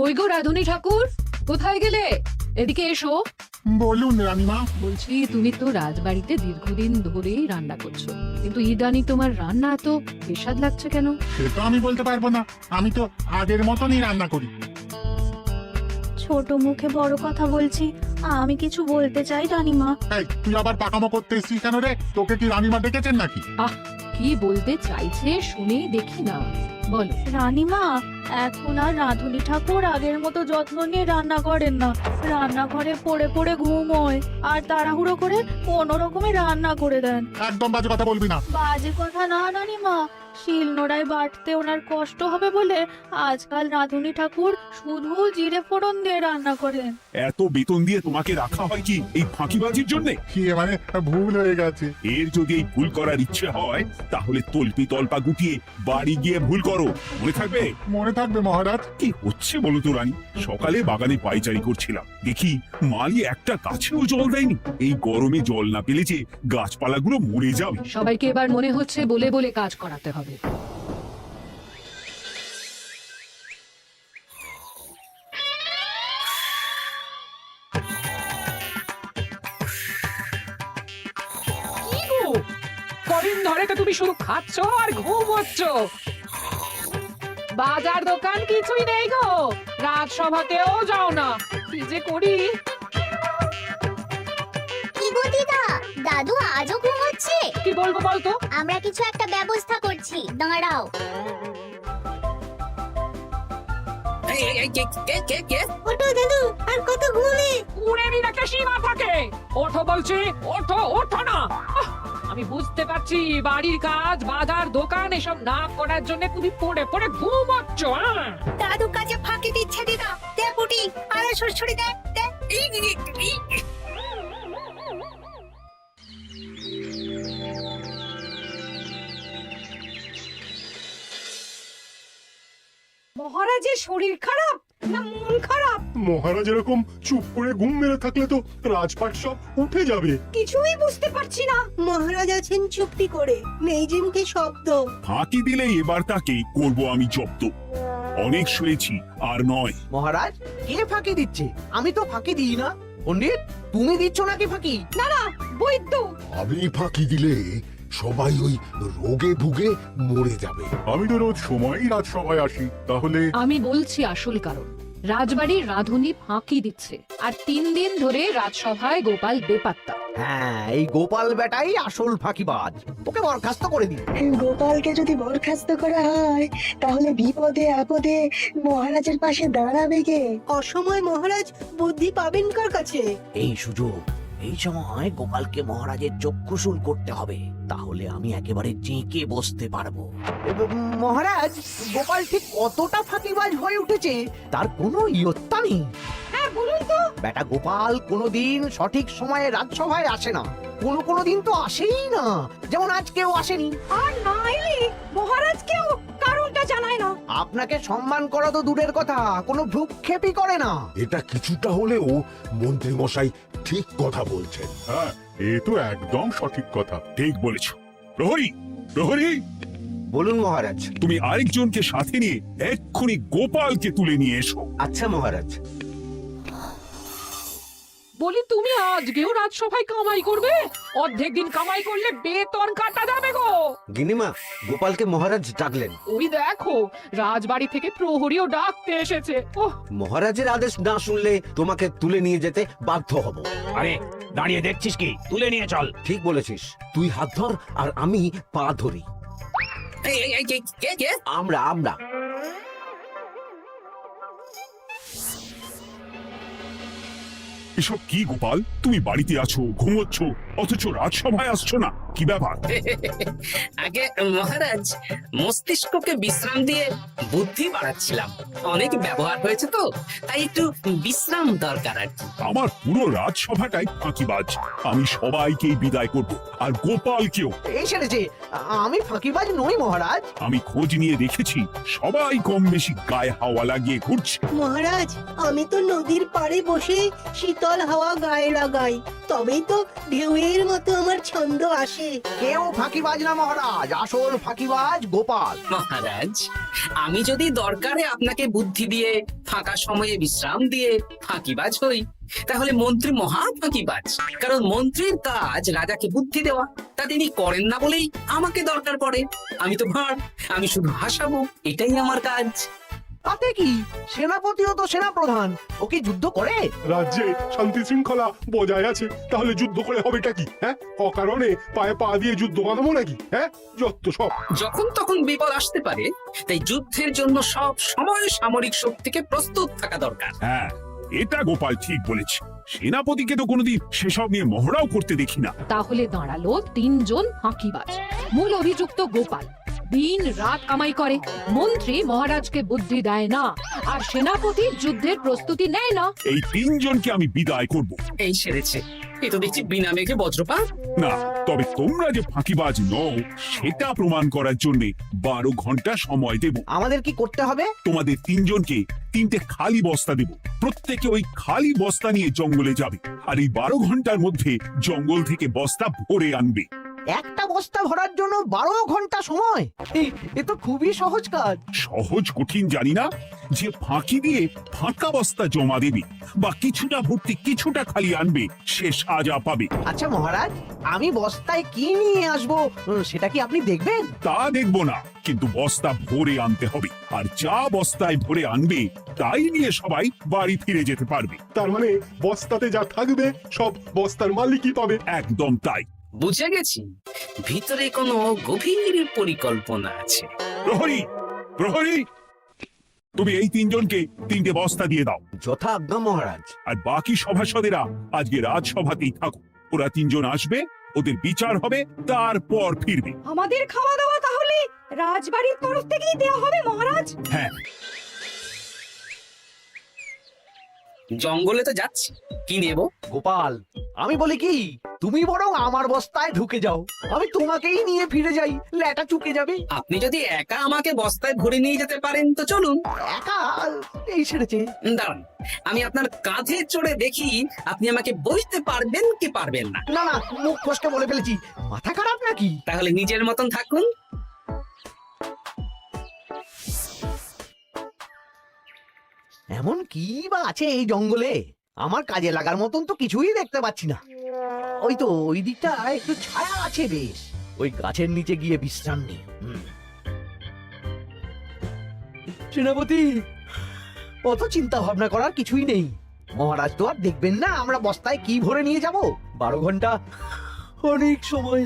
কই গো রাধুনী ঠাকুর, কোথায় গেলে? এদিকে এসো। বলুন রানীমা। বলছি, তুমি তো রাজবাড়িতে দীর্ঘদিন ধরেই রান্না করছো, কিন্তু ইদানি তোমার রান্না এত বেস্বাদ লাগছে কেন? সে তো আমি বলতে পারবো না, আমি তো আগের মতনই রান্না করি। ছোট মুখে বড় কথা বলছি, আমি কিছু বলতে চাই রানীমা। এই তুই আবার পাকামো করতে এসেছিস কেন রে? তোকে কি রানীমা ডেকেছেন নাকি? আহ, কি বলতে চাইছে শুনেই দেখি না, বলো। রানীমা, এখন আর রাধুনী ঠাকুর আগের মতো যত্ন নিয়ে রান্না করেন না। রান্নাঘরে পড়ে পড়ে ঘুম হয়, আর তাড়াহুড়ো করে কোনো রকমে রান্না করে দেন। একদম বাজে কথা বলবি না। বাজে কথা না রানীমা, শিল নোড়ায় বাটতে ওনার কষ্ট হবে বলে আজকাল রাধুনী ঠাকুর শুধু জিরে ফোড়ন দিয়ে রান্না করেন। এত বেতন দিয়ে তোমাকে রাখা হয় কি এই ফাঁকিবাজির জন্য? কি মানে ভুল হয়ে গেছে। এর যদি এই ভুল করার ইচ্ছে হয় তাহলে তল্পি তল্পা গুটিয়ে বাড়ি গিয়ে ভুল করো, মনে থাকবে? মনে থাকবে মহারাজ। কি হচ্ছে বলো তো রানী? সকালে বাগানে পায়চারি করছিলাম, দেখি মালি একটা গাছেও জল দেয়নি। এই গরমে জল না পেলে যে গাছপালাগুলো মরে যাবে। সবাইকে এবার মনে হচ্ছে বলে বলে কাজ করাতে হবে। কদিন ধরে তো তুমি শুধু খাচ্ছ আর ঘুমোচ্ছ, বাজার দোকান কিছুই নেই গো, রাজসভাতেও যাও না। কি যে করি। কি গো দিদা, দাদু আজও ঘুমোচ্ছে? কি বলবো বলতো? আমরা কিছু একটা ব্যবস্থা করছি, দাঁড়াও। ওঠো দাদু, আর কত ঘুমে? ঘুরেরই একটা সীমা থাকে। ওঠো বলছি, ওঠো, ওঠো না। আহ, আমি বুঝতে পারছি বাড়ির কাজ, বাজার দোকান এসব না করার জন্য তুমি পড়ে পড়ে ঘুমোচ্ছ। দাদু কাজে ফাঁকি দিচ্ছে দিদা। দে পুটি, আরে সরসরি দে, দে। মহারাজের শরীর খারাপ না মন খারাপ? মহারাজ এরকম চুপ করে ঘুম মেরে থাকলে তো রাজপাট সব উঠে যাবে। কিছুই বুঝতে পারছি না। মহারাজ আছেন চুপটি করে, নেই যে মুখে শব্দ। ফাঁকি দিলে এবার তাকে করব আমি জব্দ। অনেক শুয়েছি, আর নয়। মহারাজ, কে ফাঁকি দিচ্ছে? আমি তো ফাঁকি দিই না। পণ্ডিত, তুমি দিচ্ছ নাকি ফাঁকি? না না, বৈদ্য। আমি ফাঁকি দিলে সবাই ওই রোগে ভুগে মরে যাবে। আমি তো রোজ সময়ই রাজসভায় আসি, তাহলে আমি বলছি আসল কারণ। রাজবাড়ির রাধুনী ফাঁকি দিচ্ছে, আর 3 দিন ধরে রাজসভায় গোপাল বেপাত্তা। হ্যাঁ, এই গোপাল বেটাই আসল ফাঁকিবাজ। ওকে বরখাস্ত করে দিন। গোপালকে যদি বরখাস্ত করা হয়, তাহলে বিপদে আপদে মহারাজের পাশে দাঁড়াবে কে? অসময় মহারাজ বুদ্ধি পাবেন কার কাছে? এই সুযোগ, এই সময় গোপালকে মহারাজের চক্ষুশূল করতে হবে, তাহলে আমি একেবারে জেঁকে বসতে পারবো। মহারাজ, গোপাল ঠিক কতটা ফাঁকিবাজ হয়ে উঠেছে তার কোনো ইয়ত্তা নেই। হ্যাঁ, বলুন তো। বেটা গোপাল কোনোদিন সঠিক সময়ে রাজসভায় আসে না, কোনো দিন তো আসেই না, যেমন আজকেও আসেনি। আর না এলে মহারাজকেও কারণটা জানায় না। আপনাকে সম্মান করা তো দূরের কথা, কোনো ভ্রুক্ষেপই করে না। এটা কিছুটা হলেও মন্ত্রী মশাই ঠিক কথা বলছেন। হ্যাঁ, এ তো একদম সঠিক কথা। ঠিক বলেছ। প্রহরী, প্রহরী, বলুন মহারাজ। তুমি আরেকজনকে সাথে নিয়ে এক্ষুনি গোপালকে তুলে নিয়ে এসো। আচ্ছা মহারাজ। বলি, তুমি আজকেও রাজসভায় কামাই করবে? অর্ধেক দিন কামাই করলে বেতন কাটা যাবে গো। গিনিমা, গোপালকে মহারাজ ডাকলেন। ওই দেখো, রাজবাড়ি থেকে প্রহরীও ডাকতে এসেছে। ওহ, মহারাজের আদেশ না শুনলে তোমাকে তুলে নিয়ে যেতে বাধ্য হব। আরে দাঁড়িয়ে দেখছিস কি? তুলে নিয়ে চল। ঠিক বলেছিস, তুই হাত ধর আর আমি পা ধরি। আমরা এসব কি গোপাল? তুমি বাড়িতে আছো, ঘুমোচ্ছ, অথচ রাজসভায় আসছো না, কি ব্যাপার? আগে মহারাজ, মস্তিষ্ককে বিশ্রাম দিয়ে বুদ্ধি বাড়াচ্ছিলাম। অনেক ব্যবহার হয়েছে তো, তাই একটু বিশ্রাম দরকার আর কি। আমার পুরো রাজসভাটাই ফাঁকিবাজ। আমি সবাইকেই বিদায় করব, আর গোপালকেও। এই সেরেছে, আমি ফাঁকিবাজ নই মহারাজ। আমি খোঁজ নিয়ে দেখেছি সবাই কম বেশি গায়ে হাওয়া লাগিয়ে ঘুরছে। মহারাজ, আমি তো নদীর পাড়ে বসে শীতল হাওয়া গায়ে লাগাই, তবেই তো ঢেউয়ের মতো আমার ছন্দ আসে। আছে। কেউ ফাঁকিবাজ না মহারাজ, আসল ফাঁকিবাজ গোপাল। মহারাজ, আমি যদি দরকারে আপনাকে বুদ্ধি দিয়ে ফাঁকা সময়ে বিশ্রাম দিয়ে ফাঁকিবাজ হই, তাহলে মন্ত্রী মহা ফাঁকিবাজ। কারণ মন্ত্রীর কাজ রাজাকে বুদ্ধি দেওয়া, তা তিনি করেন না বলেই আমাকে দরকার পড়ে। আমি তো ভাঁড়, আমি শুধু হাসাবো, এটাই আমার কাজ। তাতে কি, সেনাপতিও তো সেনাপ্রধান, ও কি যুদ্ধ করে? রাজ্যে শান্তি শৃঙ্খলা বজায় আছে, তাহলে যুদ্ধ করে হবেটা কি? হ্যাঁ, অকারণে পায়ে পা দিয়ে যুদ্ধ বাঁধাবো নাকি? হ্যাঁ, যত সব। যখন তখন বিপদ আসতে পারে, তাই যুদ্ধের জন্য সব সময় সামরিক শক্তিকে প্রস্তুত থাকা দরকার। হ্যাঁ, এটা গোপাল ঠিক বলেছে। সেনাপতিকে তো কোনোদিন সেসব নিয়ে মহড়াও করতে দেখি না। তাহলে দাঁড়ালো 3 জন ফাঁকিবাজ। মূল অভিযুক্ত গোপাল দিন রাত কামাই করে, মন্ত্রী মহারাজকে বুদ্ধি দেয় না, আর সেনাপতি যুদ্ধের প্রস্তুতি নেয় না। এই 3 জনকে আমি বিদায় করব। এই সেরেছে, এ তো দেখছি বিনা মেঘে বজ্রপাত। না, তবে তোমরা যে ফাঁকিবাজ নও সেটা প্রমাণ করার জন্য 12 ঘন্টা সময় দেব। আমাদের কি করতে হবে? তোমাদের 3 জনকে 3টে খালি বস্তা দেব। প্রত্যেকে ওই খালি বস্তা নিয়ে জঙ্গলে যাবে, আর এই 12 ঘন্টার মধ্যে জঙ্গল থেকে বস্তা ভরে আনবে। একটা বস্তা ভরার জন্য 12 ঘন্টা সময়? এ তো খুবই সহজ কাজ। সহজ কঠিন জানি না, যে ফাঁকি দিয়ে ফাঁকা বস্তা জমা দেবে বা কিছুটা ভর্তি কিছুটা খালি আনবে, সে সাজা পাবে। আচ্ছা মহারাজ, আমি বস্তায় কি নিয়ে আসবো সেটা কি আপনি দেখবেন? তা দেখবো না, কিন্তু বস্তা ভরে আনতে হবে। আর যা বস্তায় ভরে আনবে তাই নিয়ে সবাই বাড়ি ফিরে যেতে পারবে। তার মানে বস্তাতে যা থাকবে সব বস্তার মালিকই পাবে। একদম তাই। বুঝে গেছি, ভিতরে কোনো গভীর পরিকল্পনা আছে। প্রহরী, প্রহরী, তুমি এই 3 জনকে 3টে বস্তা দিয়ে দাও। যথা আজ্ঞা মহারাজ। আর বাকি সভাসদেরা আজকে রাজসভাতেই থাকুক। ওরা 3 জন আসবে, ওদের বিচার হবে, তারপর ফিরবে। আমাদের খাওয়া দাওয়া তাহলে রাজবাড়ির তরফ থেকেই দেওয়া হবে মহারাজ? হ্যাঁ, জঙ্গলে তো যাচ্ছি, কি নেব? গোপাল, আমি বলি কি, তুমি বরং আমার বস্তায় ঢুকে যাও, আমি তোমাকেই নিয়ে ফিরে যাই, লেটা চুকে যাবে। আপনি যদি একা আমাকে বস্তায় ভরে নিয়ে যেতে পারেন তো চলুন। একা? এই সেরেছে। দাঁড়ান, আমি আপনার কাঁধে চড়ে দেখি আপনি আমাকে বইতে পারবেন কি পারবেন না। না না, মুখ ফসকে বলে ফেলেছি, মাথা খারাপ নাকি? তাহলে নিজের মতন থাকুন। এমন কি বা আছে এই জঙ্গলে? আমার কাজে লাগার মতন তো কিছুই দেখতে পাচ্ছি না। ওই তো ওই দিকটা একটু ছায়া আছে বেশ, ওই গাছের নিচে গিয়ে বিশ্রাম নেই। সেনাপতি, অত চিন্তা ভাবনা করার কিছুই নেই। মহারাজ তো আর দেখবেন না আমরা বস্তায় কি ভরে নিয়ে যাব। 12 ঘন্টা অনেক সময়।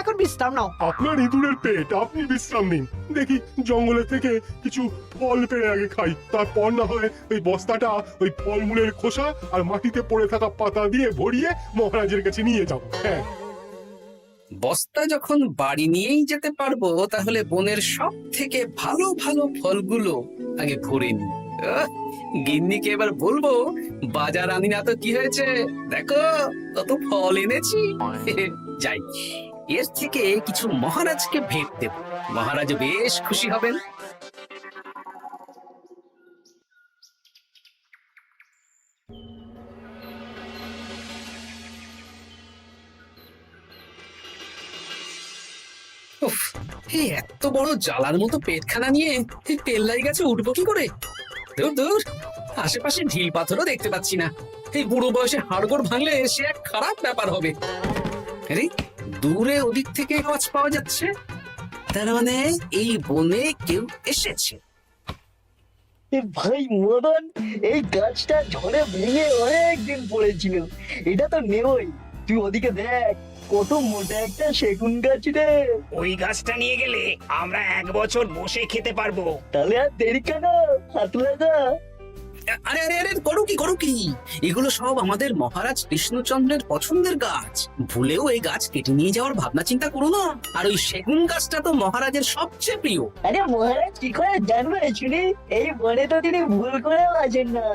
এখন বিশ্রাম নাও। আপনার ইঁদুরের পেট, আপনি বিশ্রাম নিন। দেখি জঙ্গলে থেকে কিছু ফল পেড়ে আগে খাই, তারপর না হয় ওই বস্তাটা ওই ফলমূলের খোসা আর মাটিতে পড়ে থাকা পাতা দিয়ে ভরিয়ে মহারাজের কাছে নিয়ে যাব। হ্যাঁ, বস্তা যখন বাড়ি নিয়েই যেতে পারবো, তাহলে বনের সব থেকে ভালো ভালো ফলগুলো আগে ভরে নি। গিন্নিকে এবার বলবো, বাজার আনি না তো কি হয়েছে, দেখো কত ফল এনেছি। যাই, এর থেকে কিছু মহারাজকে ভেট দেব, মহারাজ বেশ খুশি হবেন। উফ, এই এত বড় জ্বালার মতো পেটখানা নিয়ে এই তেল্লাই গাছে উঠবো কি করে? দূর দূর, আশেপাশে ঢিল পাথরও দেখতে পাচ্ছি না। এই বুড়ো বয়সে হাড়গোড় ভাঙলে সে এক খারাপ ব্যাপার হবে। আরে দূরে ওদিক থেকে আওয়াজ পাওয়া যাচ্ছে, তার মানে এই বনে কেউ এসেছে। ভাই মদন, এই গাছটা ঝড়ে ভেঙে অনেকদিন পড়েছিল, এটা তো নেই। তুই ওদিকে দেখ, কত মোটা একটা সেগুন গাছ রে। ওই গাছটা নিয়ে গেলে আমরা 1 বছর বসে খেতে পারবো। তাহলে আর দেরি কেন, হাত লাগা। আরে আরে আরে, করো কি, এগুলো সব আমাদের মহারাজ কৃষ্ণচন্দ্রের পছন্দের গাছ। ভুলেও এই গাছ কেটে নিয়ে যাওয়ার ভাবনা চিন্তা করো না। আর ওই সেগুন গাছটা তো মহারাজের সবচেয়ে প্রিয়। আরে মহারাজ কি করে জানবে শুনি? এই বনে তো তিনি ভুল করে আছেন না।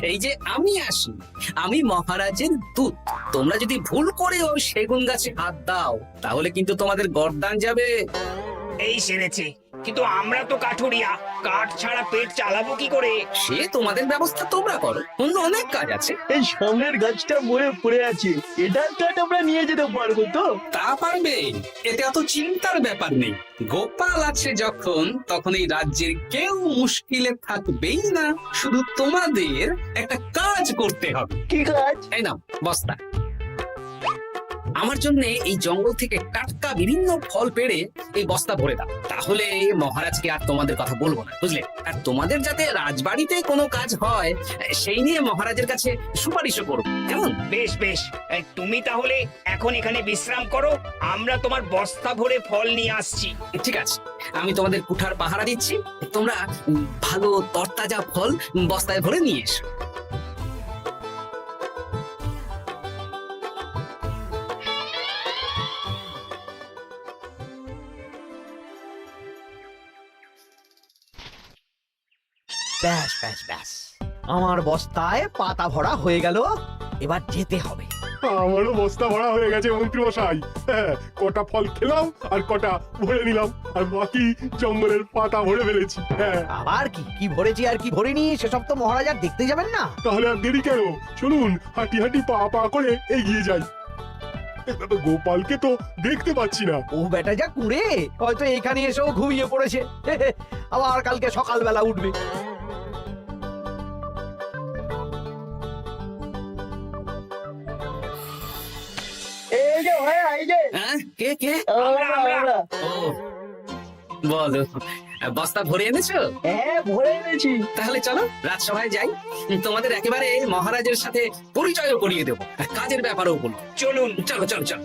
এই যে আমি আসি, আমি মহারাজের দূত। তোমরা যদি ভুল করে ওই সেগুন গাছে হাত দাও, তাহলে কিন্তু তোমাদের গর্দান যাবে। এই সেরেছে, কিন্তু আমরা তো কাঠুরিয়া, কাঠ ছাড়া পেট চালাবো কি করে? সে তোমাদের ব্যবস্থা তোমরা করো, অন্য অনেক কাজ আছে। এই সামনের গাছটা মরে পড়ে আছে, এটার কাঠ আমরা নিয়ে যেতে পারবো তো? তা পারবে, এতে অত চিন্তার ব্যাপার নেই। গোপাল আছে যখন, তখন এই রাজ্যের কেউ মুশকিলে থাকবেই না। শুধু তোমাদের একটা কাজ করতে হবে। কি কাজ? এই নাও বস্তা। আমার জন্য এই জঙ্গল থেকে টাটকা বিভিন্ন ফল পেড়ে এই বস্তা ভরে দাও, তাহলে মহারাজকে আর তোমাদের কথা বলবো না, বুঝলে? আর তোমাদের যাতে রাজবাড়িতে কোনো কাজ হয় সেই নিয়ে মহারাজের কাছে সুপারিশও করবো, কেমন? বেশ বেশ, তুমি তাহলে এখন এখানে বিশ্রাম করো, আমরা তোমার বস্তা ভরে ফল নিয়ে আসছি। ঠিক আছে, আমি তোমাদের কুঠার পাহারা দিচ্ছি, তোমরা ভালো তরতাজা ফল বস্তায় ভরে নিয়ে এসো। ব্যাস ব্যাস ব্যাস, আমার বস্তায় পাতা ভরা হয়ে গেল, এবার যেতে হবে। আমারও বস্তা ভরা হয়ে গেছে মন্ত্রী মশাই। হ্যাঁ, কটা ফল খেলাম আর কটা ভরে নিলাম, আর বাকি জঙ্গলের পাতা ভরে ফেলেছি। হ্যাঁ, আবার কি কি ভরেছি আর কি ভরিনি সেসব তো মহারাজ আর দেখতে যাবেন না। তাহলে আর দেরি কেন, চলুন হাঁটি হাঁটি পা পা করে এগিয়ে যাই। গোপালকে তো দেখতে পাচ্ছি না। ও বেটা যা কুড়ে, হয়তো এখানে এসেও ঘুমিয়ে পড়েছে। আবার কালকে সকালবেলা উঠবে। এই যে ভাই, এই যে হ্যাঁ, কে কে? আমরা। ও, বলো, বস্তা ভরে এনেছো? হ্যাঁ, ভরে এনেছি। তাহলে চলো রাজসভায় যাই, তোমাদের একেবারে মহারাজের সাথে পরিচয়ও করিয়ে দেবো, আর কাজের ব্যাপারেও বলবো। চলুন। চলো চলো চলো।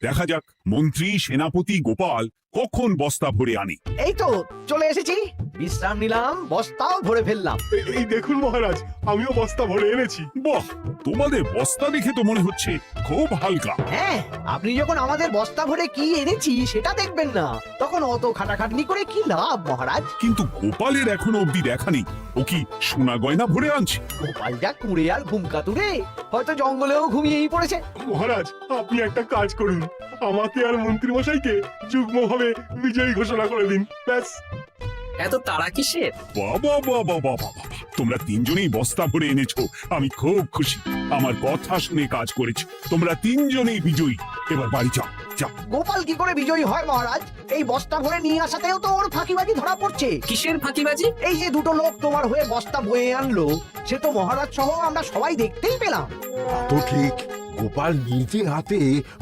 দেখা যাক মন্ত্রী সেনাপতি গোপাল কখন বস্তা ভরে আনে। এই তো চলে এসেছি, বিশ্রাম নিলাম, বস্তাও ভরে ফেললাম। এই দেখুন মহারাজ, আমিও বস্তা ভরে এনেছি। বাহ, তোমাদের বস্তা দেখে তো মনে হচ্ছে খুব হালকা। হ্যাঁ, আপনি যখন আমাদের বস্তা ভরে কি এনেছি সেটা দেখবেন না, তখন অত খাটাখাটনি করে কি লাভ মহারাজ? কিন্তু গোপালের এখনো অব্দি দেখা নেই, ও কি সোনা গয়না ভরে আনছে? গোপাল যা কুড়ে আর ঘুম কাতুরে, হয়তো জঙ্গলেও ঘুমিয়েই পড়েছে। মহারাজ, আপনি একটা কাজ করুন, আমাকে আর মন্ত্রী মশাইকে যুগ্মভাবে বিজয়ী ঘোষণা করে দিন, ব্যাস। এত তাড়া কিসের? বাবা বাবা বাবা, তোমরা তিনজনেই বস্তা ভরে এনেছো, আমি খুব খুশি। আমার কথা শুনে কাজ করেছো, তোমরা তিনজনেই বিজয়ী। এবার বাড়ি যাও যাও। গোপাল কি করে বিজয়ী হয় মহারাজ? এই বস্তা ভরে নিয়ে আসাতেও তো ওর ফাঁকিবাজি ধরা পড়ছে। কিসের ফাঁকিবাজি? এই যে দুটো লোক তোমার হয়ে বস্তা বয়ে আনলো, সে তো মহারাজ সহ আমরা সবাই দেখতেই পেলাম। তো ঠিক, গোপাল নিজে হাতে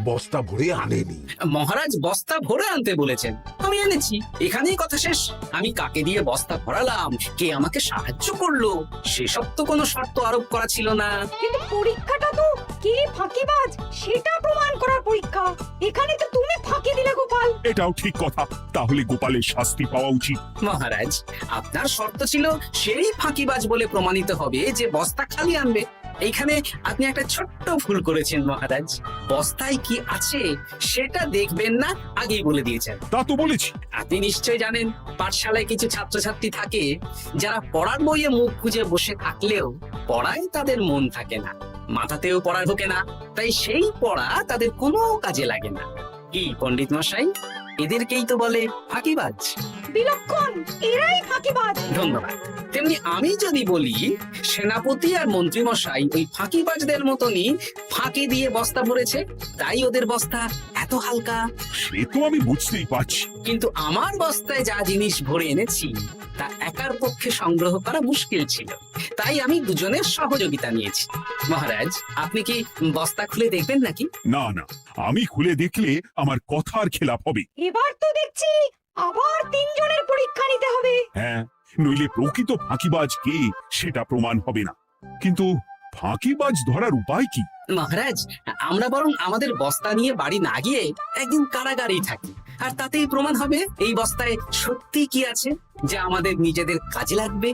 বস্তা ভরে আনেনি। মহারাজ বস্তা ভরে আনতে বলেছেন, আমি এনেছি, এখানেই কথা শেষ। আমি কাকে দিয়ে বস্তা ভরালাম, কে আমাকে সাহায্য করলো, সেসব তো কোনো শর্ত আরোপ করা ছিল না। কিন্তু পরীক্ষাটা তো কে ফাঁকিবাজ সেটা প্রমাণ করার পরীক্ষা। এখানে তো তুমি ফাঁকি দিলে গোপাল। এটাও ঠিক কথা, তাহলে গোপালের শাস্তি পাওয়া উচিত। মহারাজ, আপনার শর্ত ছিল সেই ফাঁকিবাজ বলে প্রমাণিত হবে যে বস্তা খালি আনবে। এইখানে আপনি একটা ছোট্ট ভুল করেছেন মহারাজ, বস্তায় কি আছে সেটা দেখবেন না আগেই বলে দিয়েছেন। তা তো বলেছি। আপনি নিশ্চয় জানেন, পাঠশালায় কিছু ছাত্রছাত্রী থাকে যারা পড়ার বইয়ে মুখ গুজে বসে থাকলেও পড়ায় তাদের মন থাকে না, মাথাতেও পড়া ঢোকে না, তাই সেই পড়া তাদের কোনো কাজে লাগে না। কি পণ্ডিত মশাই, এদেরকেই তো বলে ফাঁকিবাজ। বিলক্ষণ, এরাই ফাঁকিবাজ। ধন্যবাদ। তেমনি আমি যদি বলি সেনাপতি আর মন্ত্রী মশাই ওই ফাঁকিবাজদের মতনই ফাঁকি দিয়ে বস্তা ভরেছে, তাই ওদের বস্তা এত হালকা। সে তো আমি বুঝতেই পারছি। কিন্তু আমার বস্তায় যা জিনিস ভরে এনেছি তা একার পক্ষে সংগ্রহ করা মুশকিল ছিল, তাই আমি দুজনের সহযোগিতা নিয়েছি। মহারাজ, আপনি কি বস্তা খুলে দেখবেন নাকি? না না, আমি খুলে দেখলে আমার কথার খেলাপ হবে। এবার তো দেখছি আবার তিনজনের পরীক্ষা নিতে হবে। হ্যাঁ, নইলে প্রকৃত ফাঁকিবাজ কে সেটা প্রমাণ হবে না। কিন্তু ফাঁকিবাজ ধরার উপায় কি? মহারাজ, আমরা বরং আমাদের বস্তা নিয়ে বাড়ি না গিয়ে একদিন কারাগারেই থাকি, আর তাতেই প্রমাণ হবে এই বস্তায় সত্যি কি আছে যা আমাদের নিজেদের কাজে লাগবে।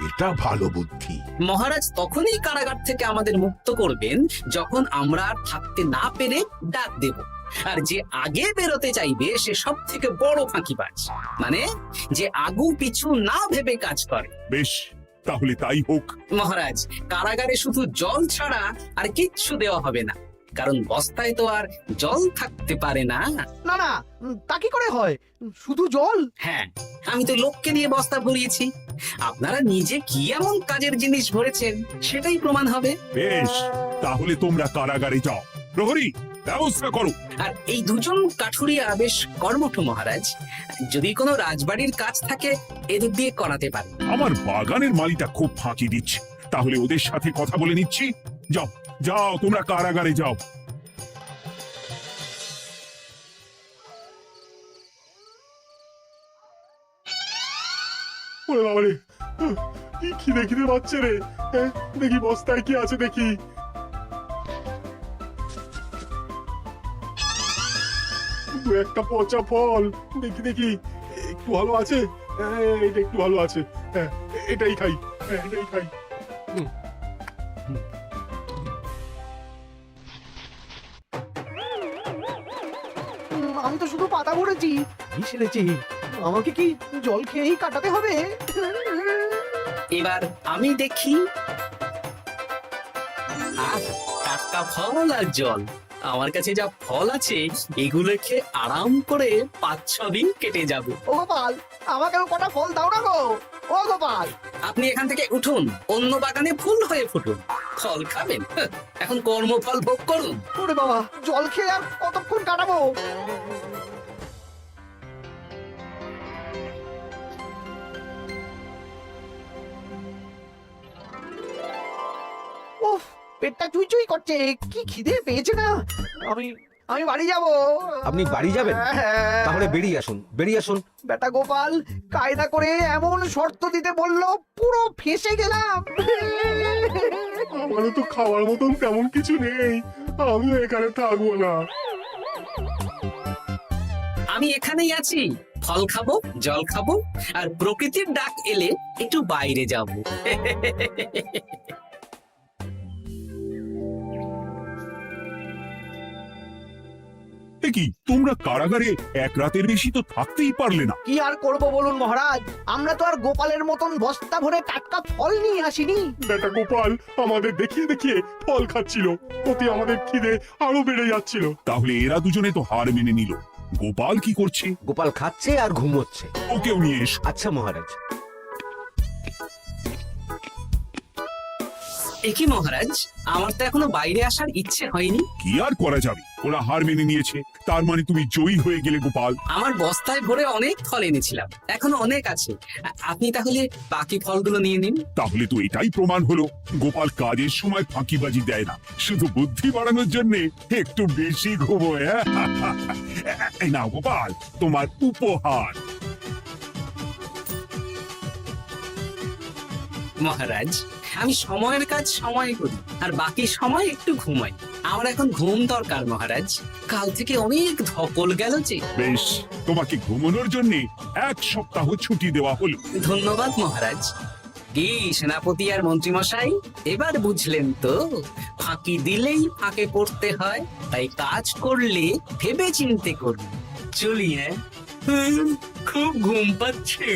এটা ভালো বুদ্ধি। মহারাজ তখনই কারাগার থেকে আমাদের মুক্ত করবেন যখন আমরা আর থাকতে না পেরে ডাক দেব, আর যে আগে বেরোতে চাইবে সে সব থেকে বড় ফাঁকিবাজ, মানে যে আগু পিছু না ভেবে কাজ করে। বেশ, তাহলে তাই হোক। মহারাজ, কারাগারে শুধু জল ছাড়া আর কিচ্ছু দেওয়া হবে না, কারণ বস্তায় তো আর জল থাকতে পারে না। না না, তা কি করে হয়? শুধু জল? হ্যাঁ, আমি তো লোককে দিয়ে বস্তা ভরিয়েছি। আপনারা নিজে কি এমন কাজের জিনিস ভরেছেন সেটাই প্রমাণ হবে। বেশ, তাহলে তোমরা কারাগারে যাও। প্রহরী, ব্যবস্থা করো। আর এই দুজন কাঠুরিয়া বেশ কর্মঠ মহারাজ, যদি কোনো রাজবাড়ির কাজ থাকে এদের দিয়ে করাতে পারে। আমার বাগানের মালিটা খুব ফাঁকি দিচ্ছে, তাহলে ওদের সাথে কথা বলে নিচ্ছি। যাও যাও, তোমরা কারাগারে যাও। ওরে বাবা রে, কি খিদে খিদে পাচ্ছে রে। দেখি বস্তায় কি আছে দেখি। দু একটা পচা ফল, দেখি দেখি একটু ভালো আছে। এটা একটু ভালো আছে। হ্যাঁ, এটাই খাই। এটাই খাই। আমি তো শুধু পাতা ভরেছি, কি সেরেছি? আমাকে কি জল খেয়েই কাটাতে হবে? এবার আমি দেখি। আহ, টাটকা ফল আর জল। আমার কাছে যা ফল আছে এগুলো খেয়ে আরাম করে 5-6 দিন কেটে যাবে। ও গোপাল, আমাকেও কটা ফল দাও না গো। ও গোপাল, আপনি এখান থেকে উঠুন, অন্য বাগানে ফুল হয়ে ফুটুন। ফল খাবেন? এখন কর্মফল ভোগ করুন। ওরে বাবা, জল খেয়ে আর কতক্ষণ কাটাবো? উফ, পেটটা চুই করছে, কি খিদে পেয়েছে না। আমি আমি বাড়ি যাব। আপনি বাড়ি যাবেন? তাহলে বেরিয়ে আসুন, বেরিয়ে আসুন। বেটা গোপাল কায়দা করে এমন শর্ত দিতে বললো, পুরো ফেঁসে গেলাম। আমারও তো খাওয়ার মতন তেমন কিছু নেই, আমিও এখানে থাকবো না। আমি এখানেই আছি, ফল খাবো, জল খাবো, আর প্রকৃতির ডাক এলে একটু বাইরে যাব। কি তোমরা কারাগারে এক রাতের বেশি তো থাকতেই পারলে না? কি আর করব বলুন মহারাজ, আমরা তো আর গোপালের মতন বস্তা ভরে টাটকা ফল নিয়ে আসিনি। বেটা গোপাল আমাদের দেখিয়ে দেখিয়ে ফল খাচ্ছিল, অতি আমাদের খিদে আরো বেড়ে যাচ্ছিল। তাহলে এরা দুজনে তো হার মেনে নিল। গোপাল কি করছে? গোপাল খাচ্ছে আর ঘুমোচ্ছে। ওকেও নিয়ে এসো। আচ্ছা মহারাজ। একই মহারাজ, আমার তো এখনো বাইরে আসার ইচ্ছে হয়নি। কি আর করা যাবে, ওরা হার মেনে নিয়েছে, তার মানে তুমি জয়ী হয়ে গেলে গোপাল। আমার বস্তায় ভরে অনেক ফল এনেছিলাম, এখনো অনেক আছে। আপনি তাহলে বাকি ফলগুলো নিয়ে নিন। তাহলে তো এটাই প্রমাণ হলো গোপাল কাজের সময় ফাঁকিবাজি দেয় না, শুধু বুদ্ধি বাড়ানোর জন্য একটু বেশি ঘুমোয়। এই নাও গোপাল, তোমার উপহার। মহারাজ, আমি সময়ের কাজ সময় করি আর বাকি সময় একটু ঘুমাই। আমার এখন ঘুম দরকার মহারাজ, কাল থেকে অনেক ধকল গেল যে। বেশ, তোমাকে ঘুমানোর জন্য 1 সপ্তাহ ছুটি দেওয়া হলো। ধন্যবাদ মহারাজ। কি সেনাপতি আর মন্ত্রীমশাই, এবার বুঝলেন তো, ফাঁকি দিলেই ফাঁকে পড়তে হয়, তাই কাজ করলে ভেবে চিন্তে করুন। চলি, হ্যাঁ? খুব ঘুম পাচ্ছে।